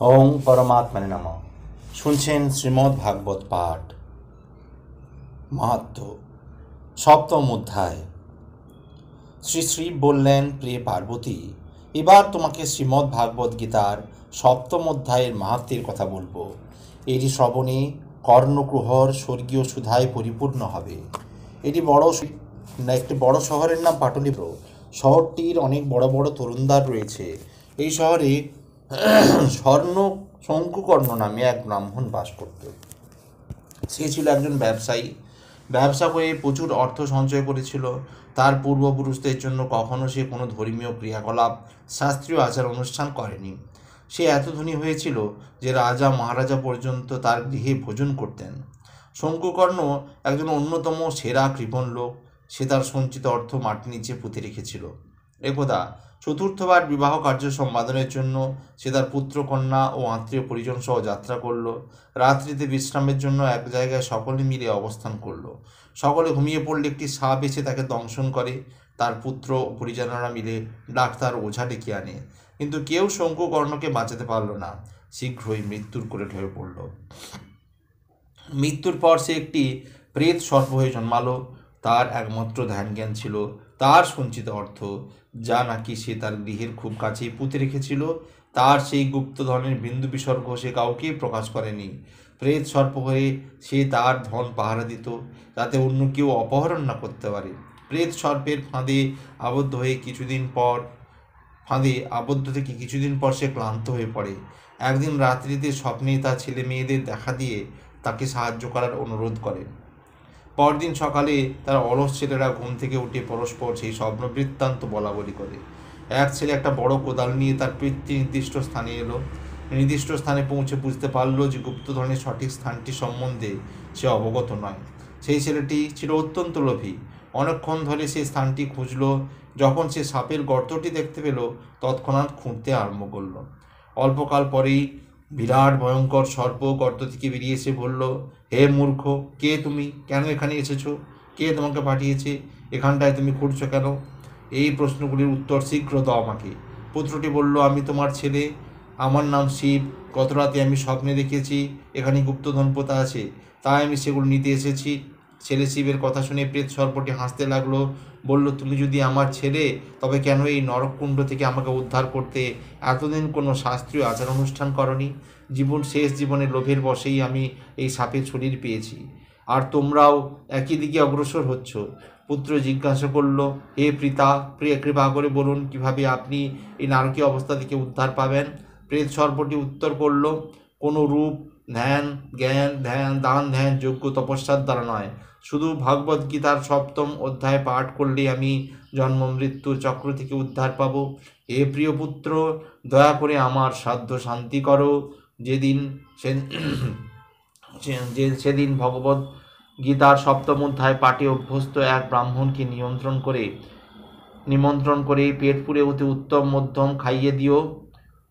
ওং পরমাত্মনে নমঃ। শুনছেন শ্রীমদ্ ভাগবত পাঠ। মাহাত্ম্য সপ্তম অধ্যায়। শ্রী শ্রী বললেন, প্রিয় পার্বতী, এবার তোমাকে শ্রীমদ্ ভাগবত গীতার সপ্তম অধ্যায়ের মাহাত্ম্যের কথা বলবো। এটি শ্রবণে কর্ণকুহর স্বর্গীয় সুধায় পরিপূর্ণ হবে। একটি বড় শহরের নাম পাটলিপুত্র। শহরটির অনেক বড় বড় তরুণদ্বার রয়েছে। এই শহরে স্বর্ণ শঙ্কুকর্ণ নামে এক ব্রাহ্মণ বাস করত। সে ছিল একজন ব্যবসায়ী। ব্যবসা করে প্রচুর অর্থ সঞ্চয় করেছিল। তার পূর্বপুরুষদের জন্য কখনো সে কোনো ধর্মীয় ক্রিয়াকলাপ, শাস্ত্রীয় আচার অনুষ্ঠান করেনি। সে এত ধনী হয়েছিল যে রাজা মহারাজা পর্যন্ত তার গৃহে ভোজন করতেন। শঙ্কুকর্ণ একজন অন্যতম সেরা কৃপণ লোক। সে তার সঞ্চিত অর্থ মাটির নিচে পুঁতে রেখেছিল। একদা চতুর্থবার বিবাহ কার্য সম্পাদনের জন্য সে তার পুত্র কন্যা ও আত্মীয় পরিজন সহ যাত্রা করল। রাত্রিতে বিশ্রামের জন্য এক জায়গায় সকলে মিলে অবস্থান করল। সকলে ঘুমিয়ে পড়লে একটি সাপ এসে তাকে দংশন করে। তার পুত্র ও পরিজনেরা মিলে ডাক্তার ওঝা ডেকে আনে, কিন্তু কেউ শঙ্কুকর্ণকে বাঁচাতে পারল না। শীঘ্রই মৃত্যুর কোলে ঢলে পড়ল। মৃত্যুর পর সে একটি প্রেত সর্প হয়ে জন্মালো। তার একমাত্র ধ্যান জ্ঞান ছিল তার সঞ্চিত অর্থ, যা নাকি সে তার গৃহের খুব কাছেই পুঁতে রেখেছিল। তার সেই গুপ্তধনের বিন্দু বিসর্গ সে কাউকেই প্রকাশ করেনি। প্রেত সর্প হয়ে সে তার ধন পাহারা দিত, যাতে অন্য কেউ অপহরণ না করতে পারে। প্রেত সর্পের ফাঁদে আবদ্ধ থেকে কিছুদিন পর সে ক্লান্ত হয়ে পড়ে। একদিন রাত্রিতে স্বপ্নে তার ছেলে মেয়েদের দেখা দিয়ে তাকে সাহায্য করার অনুরোধ করে। পরদিন সকালে তার অলস ছেলেরা ঘুম থেকে উঠে পরস্পর সেই স্বপ্ন বৃত্তান্ত বলা বলি করে। এক ছেলে একটা বড় কোদাল নিয়ে তার পিতৃ নির্দিষ্ট স্থানে এলো। নির্দিষ্ট স্থানে পৌঁছে বুঝতে পারল যে গুপ্তধনের সঠিক স্থানটি সম্বন্ধে সে অবগত নয়। সেই ছেলেটি ছিল অত্যন্ত লোভী। অনেকক্ষণ ধরে সে স্থানটি খুঁজল। যখন সে সাপের গর্তটি দেখতে পেল, তৎক্ষণাৎ খুঁড়তে আরম্ভ করল। অল্পকাল পরেই বিরাট ভয়ঙ্কর সর্প গর্ত থেকে বেরিয়ে এসে বলল, হে মূর্খ, কে তুমি? কেন এখানে এসেছো? কে তোমাকে পাঠিয়েছে? এখানটায় তুমি খুঁড়ছো কেন? এই প্রশ্নগুলির উত্তর শীঘ্র দাও আমাকে। পুত্রটি বলল, আমি তোমার ছেলে, আমার নাম শিব। গত রাতে আমি স্বপ্নে দেখেছি এখানে গুপ্তধন পোতা আছে, তাই আমি সেগুলো নিতে এসেছি। ছেলে শিবের কথা শুনে প্রেত সর্পটি হাসতে লাগলো। বলল, তুমি যদি আমার ছেলে, তবে কেন এই নরককুণ্ড থেকে আমাকে উদ্ধার করতে এতদিন কোনো শাস্ত্রীয় আচার অনুষ্ঠান করনি? শেষ জীবনের লোভের বশেই আমি এই সাপের শরীর পেয়েছি, আর তোমরাও একই দিকে অগ্রসর হচ্ছ। পুত্র জিজ্ঞাসা করল, হে পিতা, কৃপা করে বলুন কিভাবে আপনি এই নারকীয় অবস্থা থেকে উদ্ধার পাবেন? প্রেত সর্পটি উত্তর করল, কোনো রূপ, দান ধ্যান যোগ্য তপস্যার দ্বারা নয়, শুধু ভগবদ গীতার সপ্তম অধ্যায় পাঠ করলেই আমি জন্ম মৃত্যুর চক্র থেকে উদ্ধার পাব। হে প্রিয় পুত্র, দয়া করে আমার সাধ্য শান্তি করো। সেদিন ভগবদ গীতার সপ্তম অধ্যায় পাঠে অভ্যস্ত এক ব্রাহ্মণকে নিমন্ত্রণ করে পেট পুড়ে অতি উত্তম মধ্যম খাইয়ে দিও।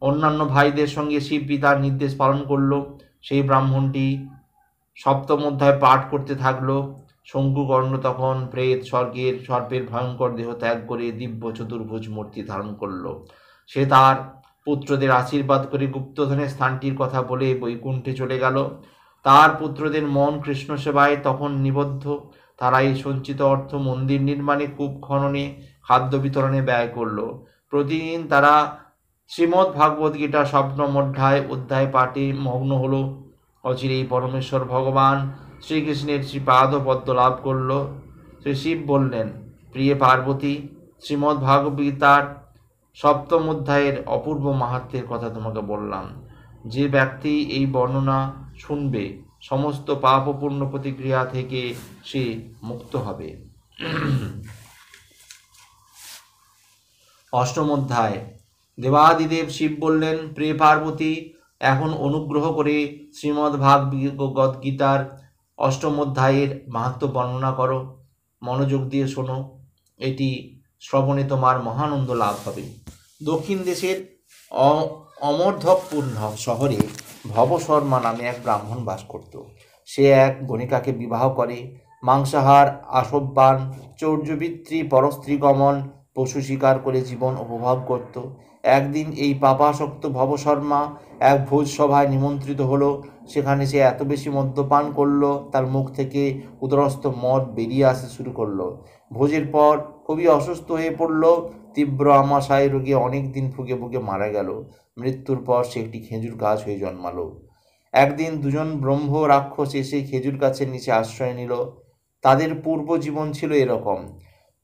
অন্যান্য ভাইদের সঙ্গে শিব পিতার নির্দেশ পালন করল। সেই ব্রাহ্মণটি সপ্তম অধ্যায় পাঠ করতে থাকলো। শঙ্কুকর্ণ তখন প্রেত সর্পের ভয়ঙ্কর দেহ ত্যাগ করে দিব্য চতুর্ভুজ মূর্তি ধারণ করল। সে তার পুত্রদের আশীর্বাদ করে গুপ্তধনের স্থানটির কথা বলে বৈকুণ্ঠে চলে গেল। তার পুত্রদের মন কৃষ্ণ সেবায় তখন নিবদ্ধ। তারা এই সঞ্চিত অর্থ মন্দির নির্মাণে, কূপ খননে, খাদ্য বিতরণে ব্যয় করল। প্রতিদিন তারা শ্রীমদ্ ভাগবত গীতা সপ্তম অধ্যায় পাঠে মগ্ন হল। অচিরেই পরমেশ্বর ভগবান শ্রীকৃষ্ণের শ্রীপাদ পদ্ম লাভ করল। শ্রী শিব বললেন, প্রিয় পার্বতী, শ্রীমদ্ ভাগবত গীতার সপ্তম অধ্যায়ের অপূর্ব মাহাত্ম্যের কথা তোমাকে বললাম। যে ব্যক্তি এই বর্ণনা শুনবে, সমস্ত পাপ ও পুণ্য প্রতিক্রিয়া থেকে সে মুক্ত হবে। অষ্টম অধ্যায়। দেবাদিদেব শিব বললেন, প্রিয় পার্বতী, এখন অনুগ্রহ করে শ্রীমদ্ ভাগবত গীতার অষ্টম অধ্যায়ের মাহাত্ম্য বর্ণনা করো। মনোযোগ দিয়ে শোনো, এটি শ্রবণে তোমার মহানন্দ লাভ হবে। দক্ষিণ দেশের অমরধকপুর শহরে ভবশর্মা নামে এক ব্রাহ্মণ বাস করত। সে এক গণিকাকে বিবাহ করে। মাংসাহার, আসবপান, চৌর্যবৃত্তি, পরস্ত্রী গমন, পশু শিকার করে জীবন উপভোগ করত। একদিন এই পাপাসক্ত ভবশর্মা এক ভোজ সভায় নিমন্ত্রিত হলো। সেখানে সে এত বেশি মদ্যপান করলো, তার মুখ থেকে উদরস্থ মদ বেরিয়ে আসতে শুরু করলো। ভোজের পর খুবই অসুস্থ হয়ে পড়ল। তীব্র আমাশয় রোগে অনেক দিন ভুগে ভুগে মারা গেল। মৃত্যুর পর সে একটি খেজুর গাছ হয়ে জন্মালো। একদিন দুজন ব্রহ্ম রাক্ষস এসে খেজুর গাছের নিচে আশ্রয় নিল। তাদের পূর্ব জীবন ছিল এরকম।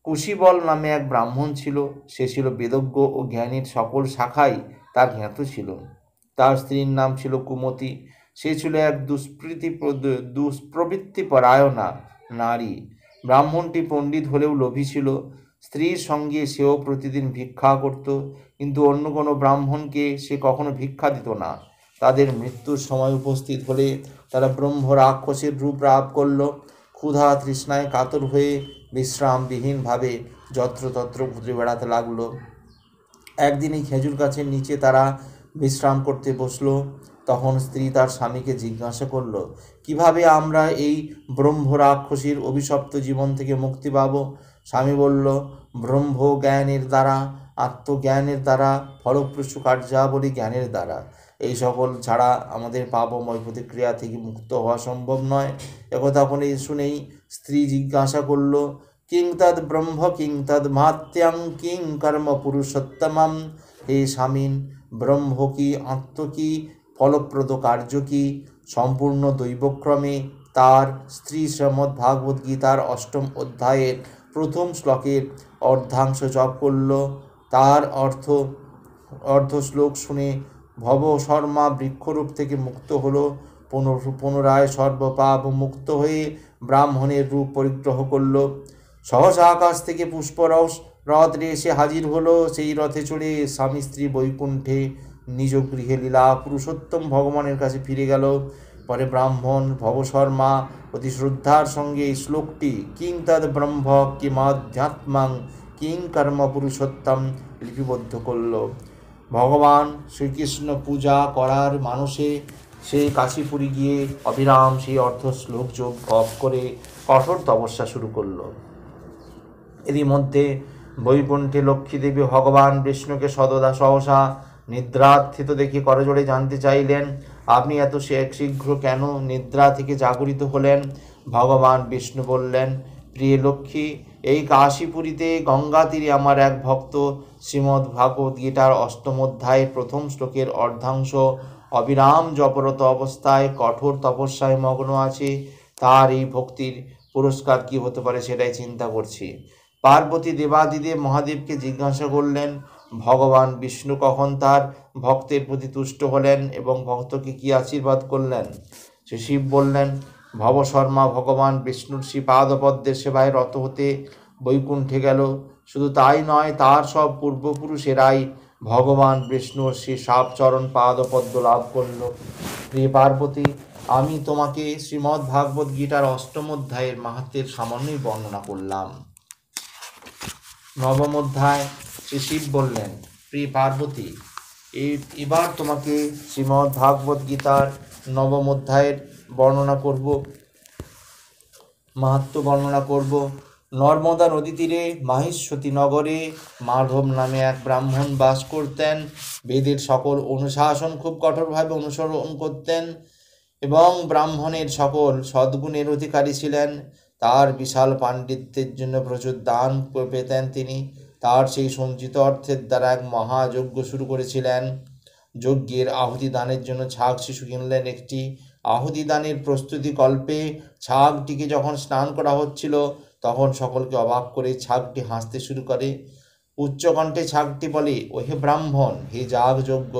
কুশীবল নামে এক ব্রাহ্মণ ছিল। সে ছিল বেদজ্ঞ ও জ্ঞানীর সকল শাখায় তার জ্ঞাত ছিল। তার স্ত্রীর নাম ছিল কুমতি। সে ছিল এক দুষ্প্রবৃত্তিপরায়ণা নারী। ব্রাহ্মণটি পণ্ডিত হলেও লোভী ছিল। স্ত্রীর সঙ্গে সেও প্রতিদিন ভিক্ষা করত, কিন্তু অন্য কোনো ব্রাহ্মণকে সে কখনো ভিক্ষা দিত না। তাদের মৃত্যুর সময় উপস্থিত হলে তারা ব্রহ্ম রাক্ষসের রূপ লাভ করল। ক্ষুধা তৃষ্ণায় কাতর হয়ে বিশ্রামবিহীনভাবে যত্রতত্র ঘুরে বেড়াতে লাগলো। একদিন এই খেজুর গাছের নিচে তারা বিশ্রাম করতে বসলো। তখন স্ত্রী তার স্বামীকে জিজ্ঞাসা করল, কিভাবে আমরা এই ব্রহ্ম রাক্ষসীর অভিশপ্ত জীবন থেকে মুক্তি পাব? স্বামী বলল, ব্রহ্ম জ্ঞানের দ্বারা, আত্মজ্ঞানের দ্বারা, ফলপ্রসূ কার্যাবলী জ্ঞানের দ্বারা। এই সকল ছাড়া আমাদের পাপময় প্রতিক্রিয়া থেকে মুক্ত হওয়া সম্ভব নয়। একথা শুনেই স্ত্রী জিজ্ঞাসা করল, কিং তদ ব্রহ্ম কিং তদ মাত্যং কিং কর্ম পুরুষোত্তমম। হে স্বামীন, ব্রহ্ম কি, আত্ম কি, ফলপ্রদ কার্য কি? সম্পূর্ণ দৈবক্রমে তার স্ত্রী শ্রীমদ্ ভাগবত গীতার 8ম অধ্যায়ের প্রথম শ্লোকের অর্ধাংশ জপ করল। তার অর্ধ শ্লোক শুনে ভব শর্মা বৃক্ষরূপ থেকে মুক্ত হলো। পুনরায় সর্বপাপ মুক্ত হয়ে ব্রাহ্মণের রূপ পরিগ্রহ করল। সহসা আকাশ থেকে পুষ্পরস রথ এসে হাজির হলো। সেই রথে চড়ে স্বামী স্ত্রী বৈকুণ্ঠে নিজ গৃহে লীলা পুরুষোত্তম ভগবানের কাছে ফিরে গেল। পরে ব্রাহ্মণ ভবশর্মা অতি শ্রদ্ধার সঙ্গে এই শ্লোকটি কিং তদ ব্রহ্ম কিমাধ্যাত্মাং কিং কর্ম পুরুষোত্তম লিপিবদ্ধ করল। ভগবান শ্রীকৃষ্ণ পূজা করার মানসে সে কাশীপুরী গিয়ে অবিরাম সেই অর্ধ শ্লোক যোগ করে কঠোর তপস্যা শুরু করল। এরই মধ্যে বৈকুণ্ঠে লক্ষ্মীদেবী ভগবান বিষ্ণুকে সহসা নিদ্রার্থিত দেখে করজোড়ে জানতে চাইলেন, আপনি এত শীঘ্র কেন নিদ্রা থেকে জাগরিত হলেন? ভগবান বিষ্ণু বললেন, প্রিয় লক্ষ্মী, এই কাশীপুরীতে গঙ্গা তীরে আমার এক ভক্ত শ্রীমদ্ ভাগবত গীতার 8ম অধ্যায়ের প্রথম শ্লোকের অর্ধাংশ অবিরাম জপরত অবস্থায় কঠোর তপস্যায় মগ্ন আছে। তার এই ভক্তির পুরস্কার কি হতে পারে সেটাই চিন্তা করছি। পার্বতী দেবাদিদেব মহাদেবকে জিজ্ঞাসা করলেন, ভগবান বিষ্ণু কখন তার ভক্তের প্রতি তুষ্ট হলেন এবং ভক্তকে কি আশীর্বাদ করলেন? সে শিব বললেন, ভবশর্মা ভগবান বিষ্ণুর শ্রী পাদপদ্মের সেবায় রত হতে বৈকুণ্ঠে গেল। শুধু তাই নয়, তার সব পূর্বপুরুষেরাই ভগবান বিষ্ণুর শ্রী সাবচরণ পাদপদ্ম লাভ করল। প্রিয় পার্বতী, আমি তোমাকে শ্রীমদ্ ভাগবত গীতার 8ম অধ্যায়ের মাহাত্ম্যের সামান্যই বর্ণনা করলাম। 9ম অধ্যায় শ্রী শিব বললেন, প্রিয় পার্বতী, এবার তোমাকে শ্রীমদ্ ভাগবত গীতার 9ম অধ্যায়ের বর্ণনা করব, মাহাত্ম্য বর্ণনা করব। নর্মদা নদী তীরে মাহিষ্মতি নগরে মাধব নামে এক ব্রাহ্মণ বাস করতেন। বেদের সকল অনুশাসন খুব কঠোরভাবে অনুসরণ করতেন এবং ব্রাহ্মণের সকল সদ্গুণের অধিকারী ছিলেন। তার বিশাল পাণ্ডিত্যের জন্য প্রচুর দান পেতেন তিনি। তার সেই সঞ্চিত অর্থের দ্বারা এক মহাযজ্ঞ শুরু করেছিলেন। যজ্ঞের আহুতি দানের জন্য ছাগ শিশু কিনলেন একটি। আহুতি দানের প্রস্তুতি কল্পে ছাগটিকে যখন স্নান করা হচ্ছিল, তখন সকলকে অবাক করে ছাগটি হাসতে শুরু করে। উচ্চকণ্ঠে ছাগটি বলে, ওহে ব্রাহ্মণ, হে যাগযজ্ঞ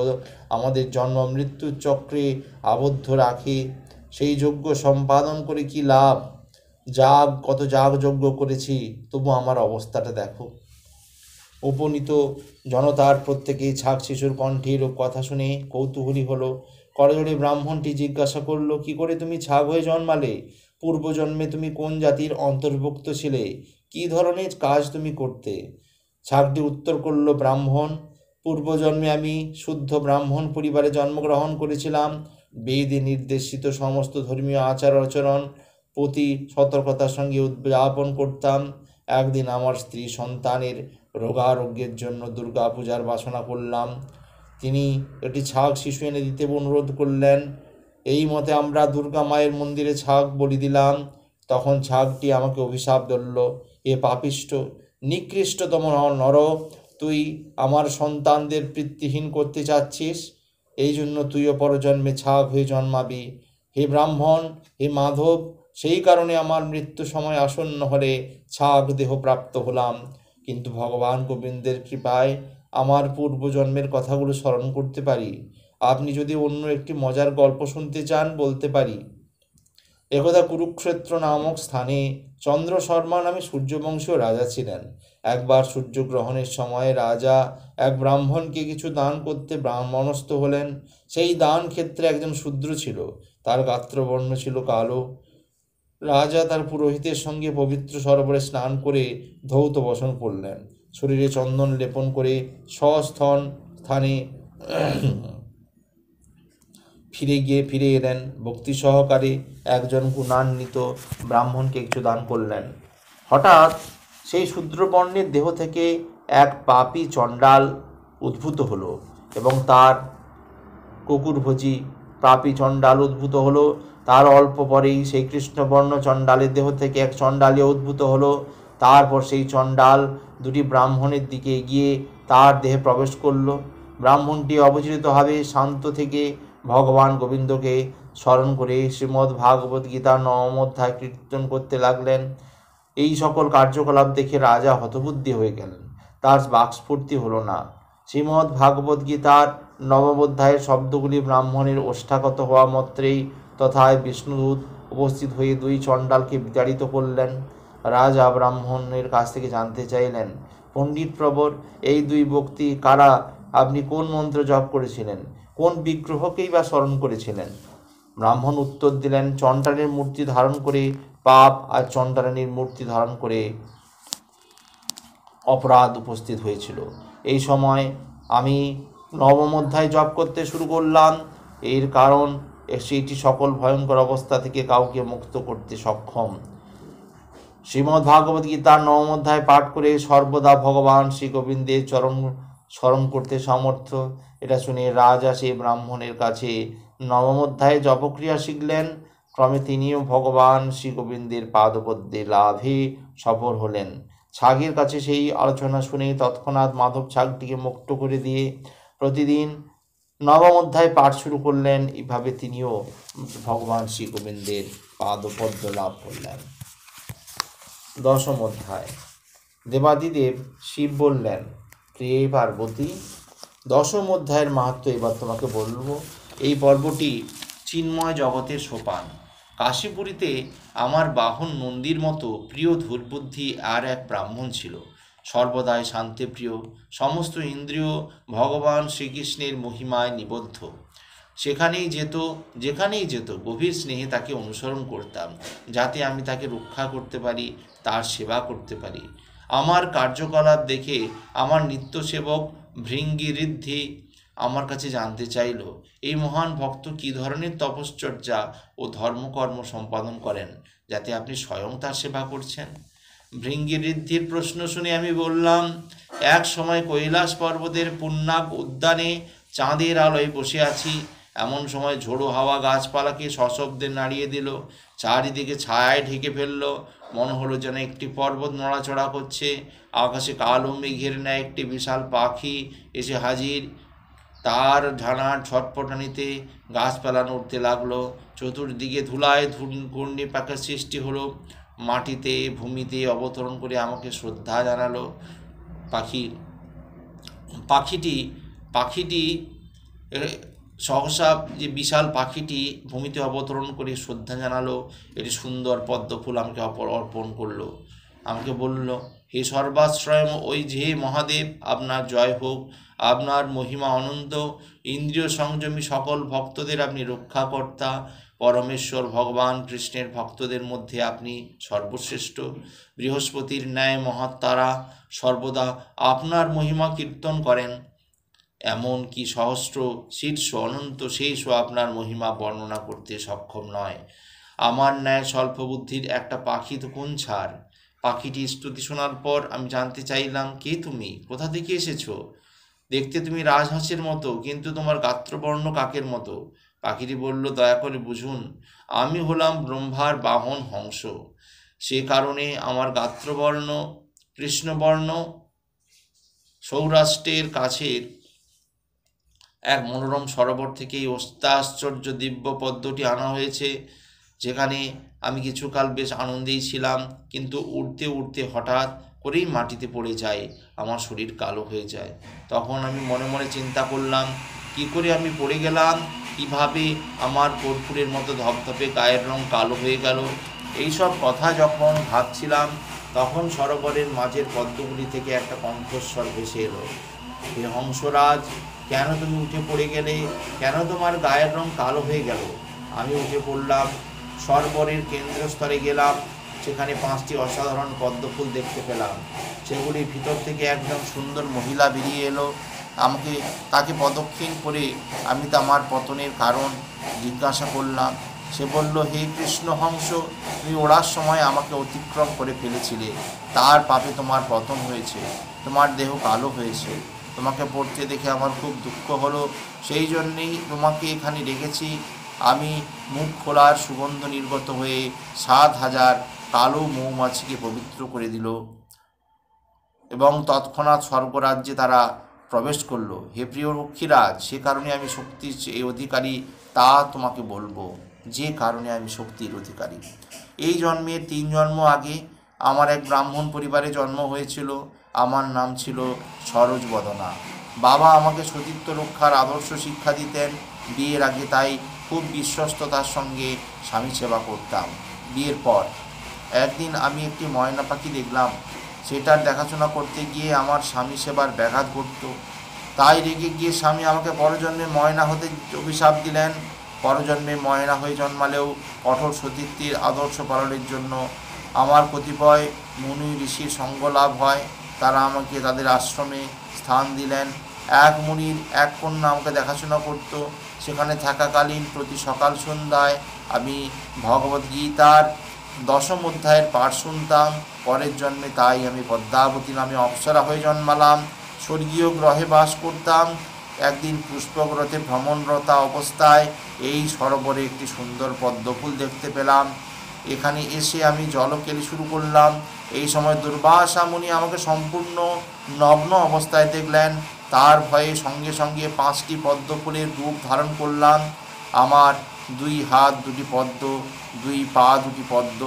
আমাদের জন্ম মৃত্যুর চক্রে আবদ্ধ রাখে, সেই যজ্ঞ সম্পাদন করে কি লাভ? কত যাগযজ্ঞ করেছি, তবু আমার অবস্থাটা দেখো। উপনীত জনতার প্রত্যেকেই ছাগ শিশুর কণ্ঠে এরূপ কথা শুনে কৌতূহলী হলো। করজোড়ে ব্রাহ্মণটি জিজ্ঞাসা করল, কি করে তুমি ছাগ হয়ে জন্মালে? পূর্বজন্মে তুমি কোন জাতির অন্তর্ভুক্ত ছিলে? কি ধরনের কাজ তুমি করতে? ছাগটি উত্তর করল, ব্রাহ্মণ, পূর্বজন্মে আমি শুদ্ধ ব্রাহ্মণ পরিবারে জন্মগ্রহণ করেছিলাম। বেদে নির্দেশিত সমস্ত ধর্মীয় আচার আচরণ প্রতি সতর্কতার সঙ্গে উদযাপন করতাম। একদিন আমার স্ত্রী সন্তানের রোগারোগ্যের জন্য দুর্গা পূজার বাসনা করলাম। তিনি একটি ছাগ শিশু এনে দিতে অনুরোধ করলেন। এই মতে আমরা দুর্গা মায়ের মন্দিরে ছাগ বলি দিলাম। তখন ছাগটি আমাকে অভিশাপ ধরল, এ পাপিষ্ট নিকৃষ্টতম নর, তুই আমার সন্তানদের পিতৃহীন করতে চাচ্ছিস, এই জন্য তুইও পরজন্মে ছাগ হয়ে জন্মাবি। হে ব্রাহ্মণ, হে মাধব, সেই কারণে আমার মৃত্যু সময় আসন্ন হলে ছাগ দেহ প্রাপ্ত হলাম। কিন্তু ভগবান গোবিন্দের কৃপায় আমার পূর্বজন্মের কথাগুলো স্মরণ করতে পারি। আপনি যদি অন্য একটি মজার গল্প শুনতে চান বলতে পারি। একদা কুরুক্ষেত্র নামক স্থানে চন্দ্র শর্মা নামে সূর্যবংশীয় রাজা ছিলেন। একবার সূর্যগ্রহণের সময় রাজা এক ব্রাহ্মণকে কিছু দান করতে মনস্থ হলেন। সেই দান ক্ষেত্রে একজন শূদ্র ছিল, তার গাত্রবর্ণ ছিল কালো। রাজা তার পুরোহিতের সঙ্গে পবিত্র সরোবরে স্নান করে ধৌত বসন করলেন, শরীরে চন্দন লেপন করে স্বস্থান স্থানে ফিরে এলেন। ভক্তি সহকারে একজন গুণান্বিত ব্রাহ্মণকে কিছু দান করলেন। হঠাৎ সেই শূদ্রবর্ণের দেহ থেকে এক পাপী চণ্ডাল উদ্ভূত হলো এবং তার কুকুরভোজী পাপী চণ্ডাল উদ্ভূত হলো। তার অল্প পরেই সেই কৃষ্ণবর্ণ চণ্ডালের দেহ থেকে এক চণ্ডালীয় উদ্ভূত হলো। তারপর সেই চণ্ডাল দুটি ব্রাহ্মণের দিকে এগিয়ে তার দেহে প্রবেশ করল। ব্রাহ্মণটি অবচলিতভাবে শান্ত থেকে ভগবান গোবিন্দকে স্মরণ করে শ্রীমদ্ ভাগবত গীতার 9ম অধ্যায় কীর্তন করতে লাগলেন। এই সকল কার্যকলাপ দেখে রাজা হতবুদ্ধি হয়ে গেলেন, তার বাকস্ফূর্তি হলো না। শ্রীমদ্ ভাগবত গীতার 9ম অধ্যায়ের শব্দগুলি ব্রাহ্মণের ওষ্ঠাগত হওয়া মাত্রেই তথায় বিষ্ণুদূত উপস্থিত হয়ে দুই চণ্ডালকে বিতাড়িত করলেন। রাজা ব্রাহ্মণের কাছ থেকে জানতে চাইলেন, পণ্ডিত প্রবর, এই দুই ব্যক্তি কারা? আপনি কোন মন্ত্র জপ করেছিলেন? কোন বিগ্রহকেই বা স্মরণ করেছিলেন? ব্রাহ্মণ উত্তর দিলেন, চণ্ডালের মূর্তি ধারণ করে পাপ আর চণ্ডালিনীর মূর্তি ধারণ করে অপরাধ উপস্থিত হয়েছিল। এই সময় আমি 9ম অধ্যায় জপ করতে শুরু করলাম। এর কারণ সেটি সকল ভয়ঙ্কর অবস্থা থেকে কাউকে মুক্ত করতে সক্ষম। শ্রীমদ্ ভাগবত গীতার 9ম অধ্যায় পাঠ করে সর্বদা ভগবান শ্রী গোবিন্দের চরণ স্মরণ করতে সমর্থ। এটা শুনে রাজা সেই ব্রাহ্মণের কাছে 9ম অধ্যায়ে জপক্রিয়া শিখলেন। ক্রমে তিনিও ভগবান শ্রী গোবিন্দের পাদপদ্মে লাভে সফল হলেন। ছাগের কাছে সেই আলোচনা শুনে তৎক্ষণাৎ মাধব ছাগটিকে মুক্ত করে দিয়ে প্রতিদিন 9ম অধ্যায় পাঠ শুরু করলেন। এভাবে তিনিও ভগবান শ্রী গোবিন্দের পাদপদ্ম লাভ করলেন। 10ম অধ্যায়। দেবাদিদেব শিব বললেন, প্রিয়ে পার্বতী, 10ম অধ্যায়ের মাহাত্ম্য এবার তোমাকে বলবো। এই পর্বটি চিন্ময় জগতের সোপান। কাশীপুরীতে আমার বাহন নন্দীর মতো প্রিয় ধূর্বুদ্ধি আর এক ব্রাহ্মণ ছিল, সর্বদাই শান্তিপ্রিয়। সমস্ত ইন্দ্রিয় ভগবান শ্রীকৃষ্ণের মহিমায় নিবদ্ধ। যেখানেই যেত গভীর স্নেহে তাকে অনুসরণ করতাম, যাতে আমি তাকে রক্ষা করতে পারি, তার সেবা করতে পারি। আমার কার্যকলাপ দেখে আমার নিত্যসেবক ভৃঙ্গিঋদ্ধি আমার কাছে জানতে চাইল, এই মহান ভক্ত কী ধরনের তপশ্চর্যা ও ধর্মকর্ম সম্পাদন করেন, যাতে আপনি স্বয়ং তার সেবা করছেন। ভৃঙ্গিঋদ্ধির প্রশ্ন শুনে আমি বললাম, এক সময় কৈলাস পর্বতের পুণ্যাগ উদ্যানে চাঁদের আলোয় বসে আছি। এমন সময় ঝোড়ো হাওয়া গাছপালাকে সশব্দে নাড়িয়ে দিল, চারিদিকে ছায়ায় ঢেকে ফেলল। মনে হলো যেন একটি পর্বত নড়াচড়া করছে। আকাশে কালো মেঘের ন্যায় একটি বিশাল পাখি এসে হাজির। তার ঝানার ছটপটানিতে গাছপালা নড়তে লাগলো। চতুর্দিকে ধুলায় ঘূর্ণিপাকের সৃষ্টি হলো। মাটিতে ভূমিতে অবতরণ করে আমাকে শ্রদ্ধা জানালো। পাখিটি সহসা যে বিশাল পাখিটি ভূমিতে অবতরণ করে শ্রদ্ধা জানালো। এটি সুন্দর পদ্মফুল আমাকে অর্পণ করলো। আমাকে বলল, হে সর্বাশ্রয় ওই যে মহাদেব, আপনার জয় হোক। আপনার মহিমা অনন্ত। ইন্দ্রিয় সংযমী সকল ভক্তদের আপনি রক্ষাকর্তা। পরমেশ্বর ভগবান কৃষ্ণের ভক্তদের মধ্যে আপনি সর্বশ্রেষ্ঠ। বৃহস্পতির ন্যায় মহাত্মারা সর্বদা আপনার মহিমা কীর্তন করেন। এমন কি সহস্র শীর্ষ অনন্ত শেষও আপনার মহিমা বর্ণনা করতে সক্ষম নয়। আমার ন্যায় স্বল্প বুদ্ধির একটা পাখি তো কোন ছাড়। পাখিটি স্তুতি শোনার পর আমি জানতে চাইলাম, কে তুমি, কোথা থেকে এসেছো? দেখতে তুমি রাজহাঁসের মতো, কিন্তু তোমার গাত্রবর্ণ কাকের মতো। পাখিটি বলল, দয়া করে বুঝুন, আমি হলাম ব্রহ্মার বাহন হংস। সে কারণে আমার গাত্রবর্ণ কৃষ্ণবর্ণ। সৌরাষ্ট্রের কাছের এক মনোরম সরোবর থেকে এই অত্যাশ্চর্য দিব্য পদ্মটি আনা হয়েছে, যেখানে আমি কিছুকাল বেশ আনন্দেই ছিলাম, কিন্তু উড়তে উড়তে হঠাৎ করেই মাটিতে পড়ে যায়, আমার শরীর কালো হয়ে যায়। তখন আমি মনে মনে চিন্তা করলাম, কি করে আমি পড়ে গেলাম, কিভাবে আমার কর্পূরের মতো ধপধপে গায়ের রং কালো হয়ে গেল। এইসব কথা যখন ভাবছিলাম, তখন সরোবরের মাঝের পদ্মগুলি থেকে একটা কণ্ঠস্বর ভেসে এলো, হে হংসরাজ, কেন তুমি উঠে পড়ে গেলে? কেন তোমার গায়ের রং কালো হয়ে গেল? আমি উঠে পড়লাম, সরোবরের কেন্দ্রস্থলে গেলাম, সেখানে 5টি অসাধারণ পদ্মফুল দেখতে পেলাম। সেগুলির ভিতর থেকে একজন সুন্দর মহিলা বেরিয়ে এলো। তাকে প্রদক্ষিণ করে আমি আমার পতনের কারণ জিজ্ঞাসা করলাম। সে বলল, হে কৃষ্ণ হংস, তুমি ওড়ার সময় আমাকে অতিক্রম করে ফেলেছিলে, তার পাপে তোমার পতন হয়েছে, তোমার দেহ কালো হয়েছে। তোমাকে পড়তে দেখে আমার খুব দুঃখ হলো, সেই জন্যেই তোমাকে এখানে রেখেছি। আমি মুখ খোলার সুগন্ধ নির্গত হয়ে 7,000 কালো মৌমাছিকে পবিত্র করে দিল এবং তৎক্ষণাৎ স্বর্গরাজ্যে তারা প্রবেশ করল। হে প্রিয় রক্ষীরাজ, সে কারণে আমি শক্তির অধিকারী, তা তোমাকে বলবো, যে কারণে আমি শক্তির অধিকারী। এই জন্মের 3 জন্ম আগে আমার এক ব্রাহ্মণ পরিবারে জন্ম হয়েছিল। আমার নাম ছিল সরোজবদনা। বাবা আমাকে সতীত্ব রক্ষার আদর্শ শিক্ষা দিতেন। বিয়ের আগে তাই খুব বিশ্বস্ততার সঙ্গে স্বামী সেবা করতাম। বিয়ের পর একদিন আমি একটি ময়না পাখি দেখলাম। সেটার দেখাশোনা করতে গিয়ে আমার স্বামী সেবার ব্যাঘাত ঘটত। তাই রেগে গিয়ে স্বামী আমাকে পরজন্মে ময়না হতে অভিশাপ দিলেন। পরজন্মে ময়না হয়ে জন্মালেও কঠোর সতীত্বের আদর্শ পালনের জন্য আমার কতিপয় মুনি ঋষির সঙ্গ লাভ হয়। তারা আমাকে তাদের আশ্রমে স্থান দিলেন। এক মুনির এক কন্যা আমাকে দেখাশোনা করত। সেখানে থাকাকালীন প্রতি সকাল সন্ধ্যায় আমি ভগবদ্গীতার 10ম অধ্যায়ের পাঠ শুনতাম। পরের জন্মে তাই আমি পদ্মাবতী নামে অপ্সরা হয়ে জন্মালাম। স্বর্গীয় গ্রহে বাস করতাম। একদিন পুষ্পগ্রহে ভ্রমণরতা অবস্থায় এই সরোবরে একটি সুন্দর পদ্মফুল দেখতে পেলাম। এখানে এসে আমি জলকেলি শুরু করলাম। এই সময় দুর্বাসা মুনি আমাকে সম্পূর্ণ নগ্ন অবস্থায় দেখলেন। তার ভয়ে সঙ্গে সঙ্গে 5টি পদ্মফুলের রূপ ধারণ করলাম। আমার 2 হাত 2টি পদ্ম, 2 পা 2টি পদ্ম,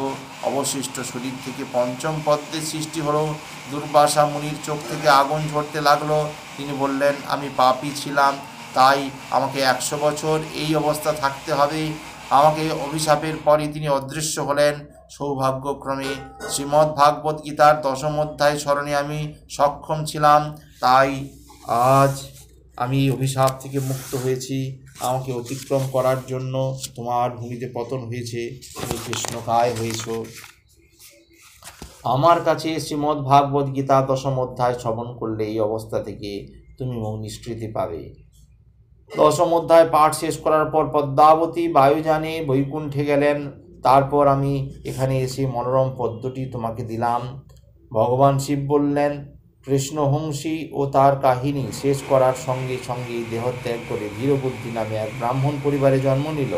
অবশিষ্ট শরীর থেকে 5ম পদ্মের সৃষ্টি হলো। দুর্বাসা মুনির চোখ থেকে আগুন ঝরতে লাগলো। তিনি বললেন, আমি পাপী ছিলাম, তাই আমাকে 100 বছর এই অবস্থা থাকতে হবে। আমাকে অভিশাপের পরই তিনি অদৃশ্য হলেন। সৌভাগ্যক্রমে শ্রীমদ্ ভাগবত গীতার 10ম অধ্যায় স্মরণে আমি সক্ষম ছিলাম, তাই আজ আমি অভিশাপ থেকে মুক্ত হয়েছি। আমাকে অতিক্রম করার জন্য তোমার ভূমিতে পতন হয়েছে, তুমি কৃষ্ণকায় হয়েছ। আমার কাছে শ্রীমদ্ ভাগবত গীতা 10ম অধ্যায় শ্রবণ করলে এই অবস্থা থেকে তুমি নিষ্কৃতি পাবে। 10ম অধ্যায় পাঠ শেষ করার পর পদ্মাবতী বায়ুযানে বৈকুণ্ঠে গেলেন। তারপর আমি এখানে এসে মনোরম পদ্মটি তোমাকে দিলাম। ভগবান শিব বললেন, কৃষ্ণহংসী ও তার কাহিনী শেষ করার সঙ্গে সঙ্গেই দেহত্যাগ করে ধীরবুদ্ধি নামে এক ব্রাহ্মণ পরিবারে জন্ম নিল।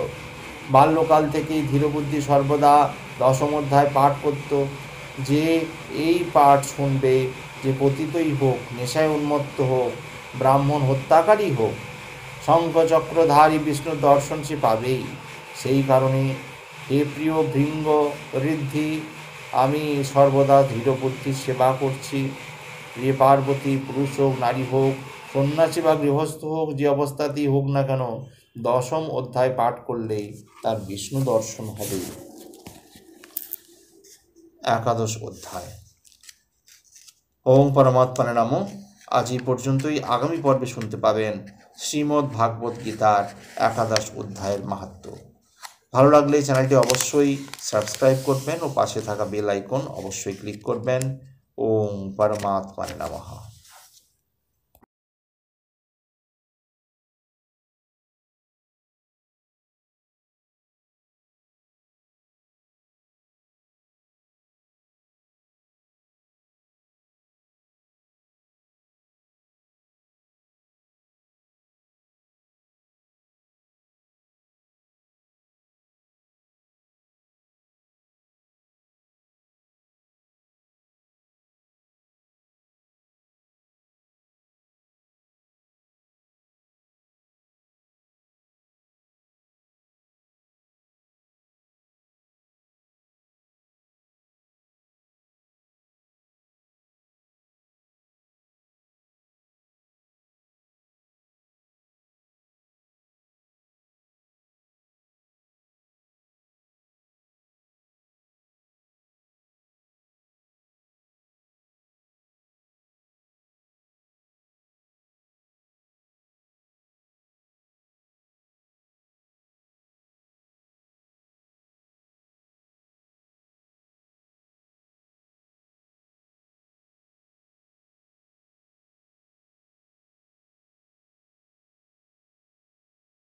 বাল্যকাল থেকেই ধীরবুদ্ধি সর্বদা 10ম অধ্যায় পাঠ করত। যে এই পাঠ শুনবে, যে পতিতই হোক, নেশায় উন্মত্ত হোক, ব্রাহ্মণ হত্যাকারী হোক, শঙ্খচক্রধারী বিষ্ণুর দর্শন সে পাবেই। সেই কারণে হে প্রিয় ভৃঙ্গ ঋদ্ধি, আমি সর্বদা ধীরবুদ্ধির সেবা করছি। প্রিয় পার্বতী, পুরুষ হোক নারী হোক, সন্ন্যাসী বা গৃহস্থ হোক, যে অবস্থাতেই হোক না কেন, 10ম অধ্যায় পাঠ করলেই তার বিষ্ণু দর্শন হবে। 11 অধ্যায়। ওম পরমাত্মনে নমঃ। আজ এই পর্যন্তই। আগামী পর্বে শুনতে পাবেন শ্রীমদ্ ভাগবত গীতার 11 অধ্যায়ের মাহাত্ম্য। ভালো লাগলে চ্যানেলটি অবশ্যই সাবস্ক্রাইব করবেন ও পাশে থাকা বেল আইকন অবশ্যই ক্লিক করবেন। ওম পরমাত্মনে নমঃ।